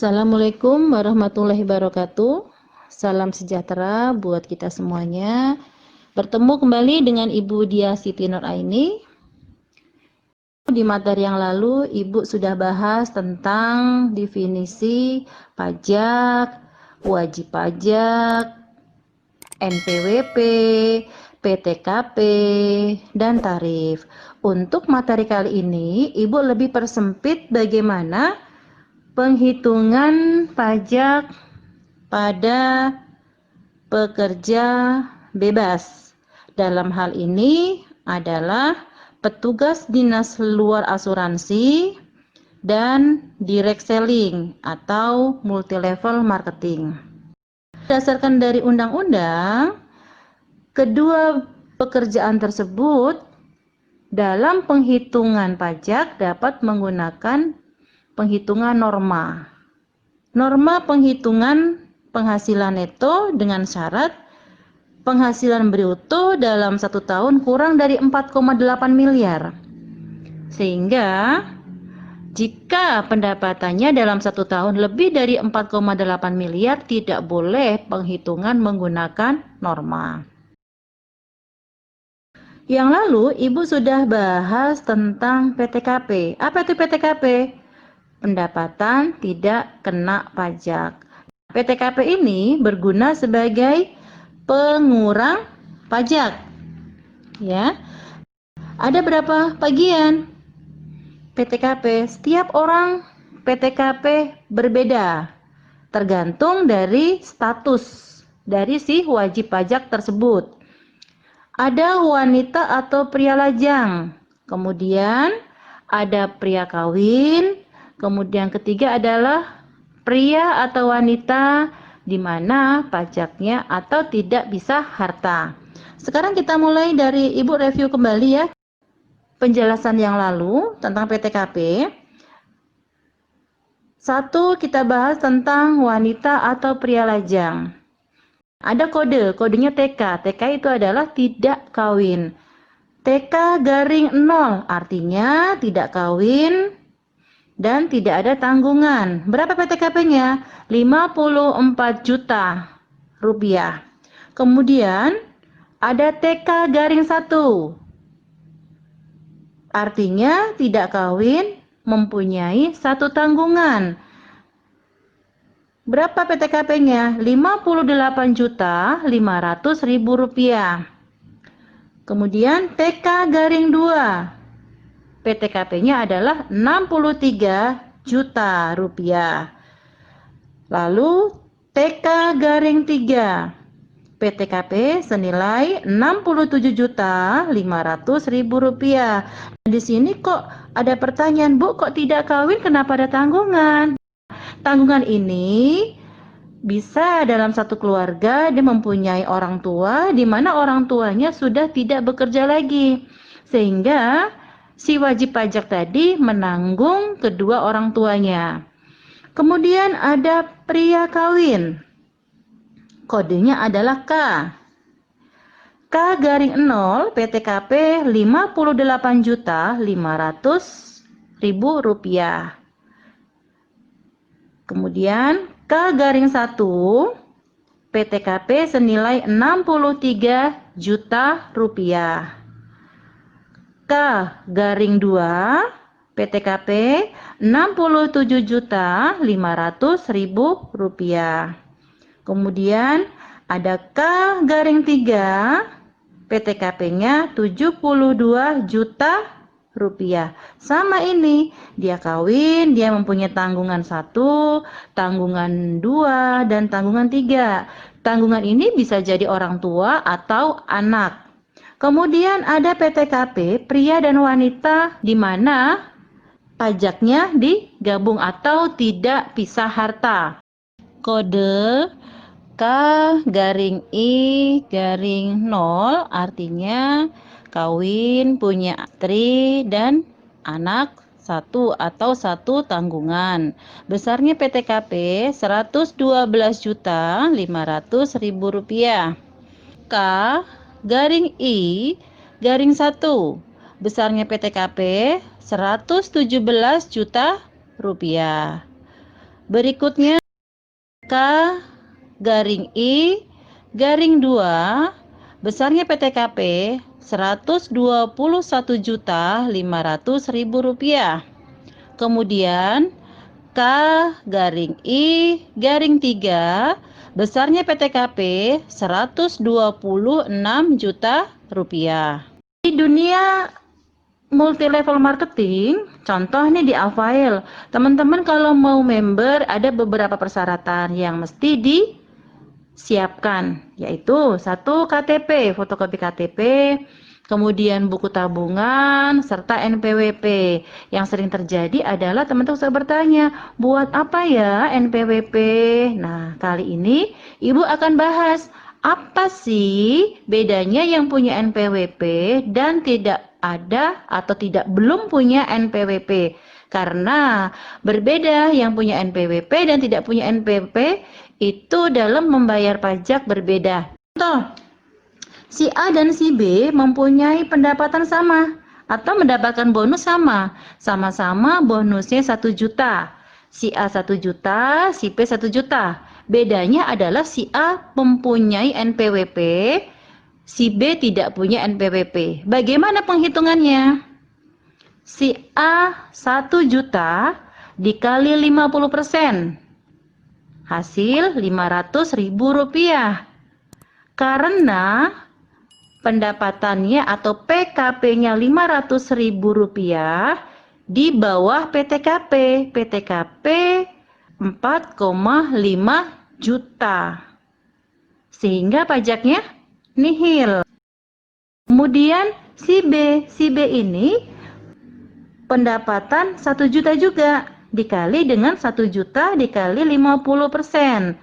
Assalamualaikum warahmatullahi wabarakatuh. Salam sejahtera buat kita semuanya. Bertemu kembali dengan Ibu Diah Siti Nuraini. Di materi yang lalu, Ibu sudah bahas tentang definisi pajak, wajib pajak, NPWP, PTKP, dan tarif. Untuk materi kali ini, Ibu lebih persempit bagaimana penghitungan pajak pada pekerja bebas. Dalam hal ini adalah petugas dinas luar asuransi dan direct selling atau multilevel marketing. Berdasarkan dari undang-undang, kedua pekerjaan tersebut dalam penghitungan pajak dapat menggunakan penghitungan norma. Norma penghitungan penghasilan neto dengan syarat penghasilan bruto dalam 1 tahun kurang dari 4,8 miliar. Sehingga jika pendapatannya dalam 1 tahun lebih dari 4,8 miliar tidak boleh penghitungan menggunakan norma. Yang lalu Ibu sudah bahas tentang PTKP. Apa itu PTKP? Pendapatan tidak kena pajak. PTKP ini berguna sebagai pengurang pajak. Ya. Ada berapa bagian PTKP? Setiap orang PTKP berbeda, tergantung dari status dari si wajib pajak tersebut. Ada wanita atau pria lajang, kemudian ada pria kawin, kemudian ketiga adalah pria atau wanita di mana pajaknya atau tidak bisa harta. Sekarang kita mulai dari Ibu review kembali ya penjelasan yang lalu tentang PTKP. 1, kita bahas tentang wanita atau pria lajang. Ada kodenya TK. TK itu adalah tidak kawin. TK-0 artinya tidak kawin dan tidak ada tanggungan. Berapa PTKP-nya? 54 juta rupiah. Kemudian ada TK-1. Artinya tidak kawin, mempunyai 1 tanggungan. Berapa PTKP-nya? 58.500.000 rupiah. Kemudian TK-2. PTKP-nya adalah 63 juta rupiah. Lalu TK-3. PTKP senilai 67.500.000 rupiah. Di sini kok ada pertanyaan, Bu, kok tidak kawin, kenapa ada tanggungan? Tanggungan ini bisa dalam satu keluarga dia mempunyai orang tua di mana orang tuanya sudah tidak bekerja lagi. Sehingga si wajib pajak tadi menanggung kedua orang tuanya. Kemudian ada pria kawin. Kodenya adalah K. K-0 PTKP 58.500.000 rupiah. Kemudian K-1 PTKP senilai 63 juta rupiah. K-2 PTKP 67.500.000 rupiah. Kemudian ada K-3 PTKP-nya 72 juta rupiah. Sama ini, dia kawin, dia mempunyai tanggungan 1, tanggungan 2, dan tanggungan 3. Tanggungan ini bisa jadi orang tua atau anak. Kemudian ada PTKP pria dan wanita di mana pajaknya digabung atau tidak pisah harta. Kode K-I-0 artinya kawin, punya istri dan anak 1 atau 1 tanggungan. Besarnya PTKP 112.500.000 rupiah. K-I-1 besarnya PTKP 117 juta rupiah. Berikutnya K garing I garing 2 besarnya PTKP Rp121.500.000. Kemudian K garing I garing 3 besarnya PTKP Rp126 juta. Di dunia multi level marketing, contoh nih di Avail, teman-teman kalau mau member ada beberapa persyaratan yang mesti disiapkan, yaitu 1 KTP, fotokopi KTP, kemudian buku tabungan, serta NPWP. Yang sering terjadi adalah teman-teman suka bertanya, buat apa ya NPWP? Nah, kali ini Ibu akan bahas apa sih bedanya yang punya NPWP dan tidak ada atau belum punya NPWP. Karena berbeda yang punya NPWP dan tidak punya NPWP itu dalam membayar pajak berbeda. Contoh, si A dan si B mempunyai pendapatan sama atau mendapatkan bonus sama. Sama-sama bonusnya 1 juta. Si A 1 juta, si B 1 juta. Bedanya adalah si A mempunyai NPWP, si B tidak punya NPWP. Bagaimana penghitungannya? Si A 1 juta dikali 50%. Hasil Rp500.000. Karena pendapatannya atau PKP-nya Rp500.000 di bawah PTKP. PTKP 4,5 juta. Sehingga pajaknya nihil. Kemudian si B ini pendapatan 1 juta juga dikali dengan 1 juta dikali 50%.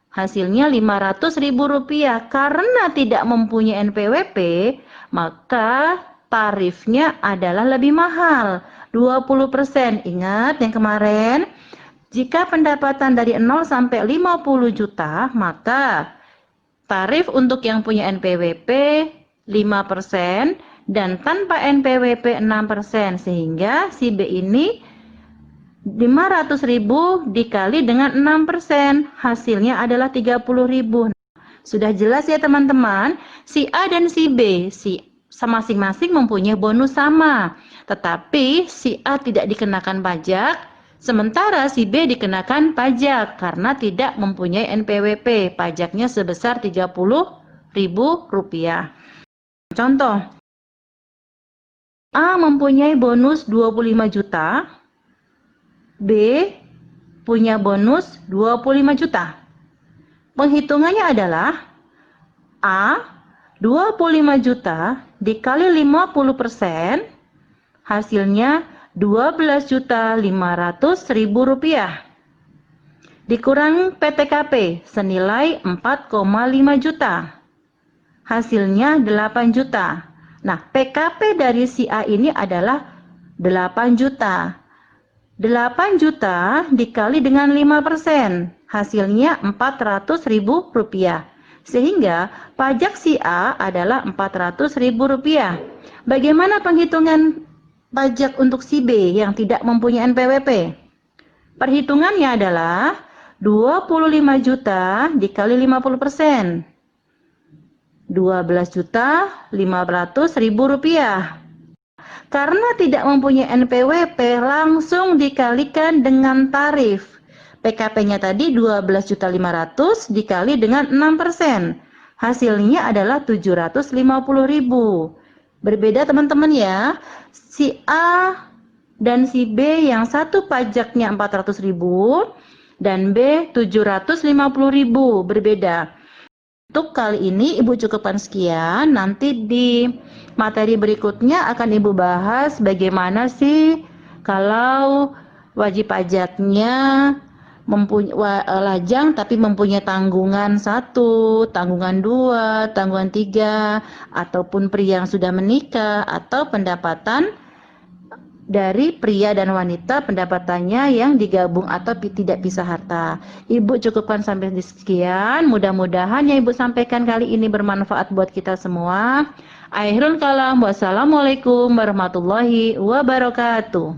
Hasilnya Rp500.000. Karena tidak mempunyai NPWP, maka tarifnya adalah lebih mahal, 20%. Ingat yang kemarin, jika pendapatan dari 0 sampai 50 juta, maka tarif untuk yang punya NPWP 5% dan tanpa NPWP 6%. Sehingga si B ini 500.000 dikali dengan 6%, hasilnya adalah 30.000. Sudah jelas ya teman-teman, si A dan si B, masing-masing mempunyai bonus sama, tetapi si A tidak dikenakan pajak, sementara si B dikenakan pajak karena tidak mempunyai NPWP, pajaknya sebesar Rp30.000. Contoh, A mempunyai bonus 25 juta, B punya bonus 25 juta. Penghitungannya adalah A 25 juta dikali 50%, hasilnya Rp12.500.000. Dikurangi PTKP senilai 4,5 juta. Hasilnya 8 juta. Nah, PKP dari si A ini adalah 8 juta. 8 juta dikali dengan 5%, hasilnya Rp400.000. Sehingga pajak si A adalah Rp400.000. Bagaimana penghitungan pajak untuk si B yang tidak mempunyai NPWP? Perhitungannya adalah 25 juta dikali 50%. Rp12.500.000. Karena tidak mempunyai NPWP, langsung dikalikan dengan tarif. PKP-nya tadi 12.500.000 dikali dengan 6%. Hasilnya adalah 750.000. Berbeda teman-teman ya. Si A dan si B yang satu pajaknya 400.000 dan B 750.000, berbeda. Untuk kali ini Ibu cukupkan sekian. Nanti di materi berikutnya akan Ibu bahas bagaimana sih kalau wajib pajaknya lajang tapi mempunyai tanggungan 1, tanggungan 2, tanggungan 3, ataupun pria yang sudah menikah, atau pendapatan dari pria dan wanita pendapatannya yang digabung atau tidak pisah harta. Ibu cukupkan sampai di sekian. Mudah-mudahan yang Ibu sampaikan kali ini bermanfaat buat kita semua. Akhirul kalam. Wassalamualaikum warahmatullahi wabarakatuh.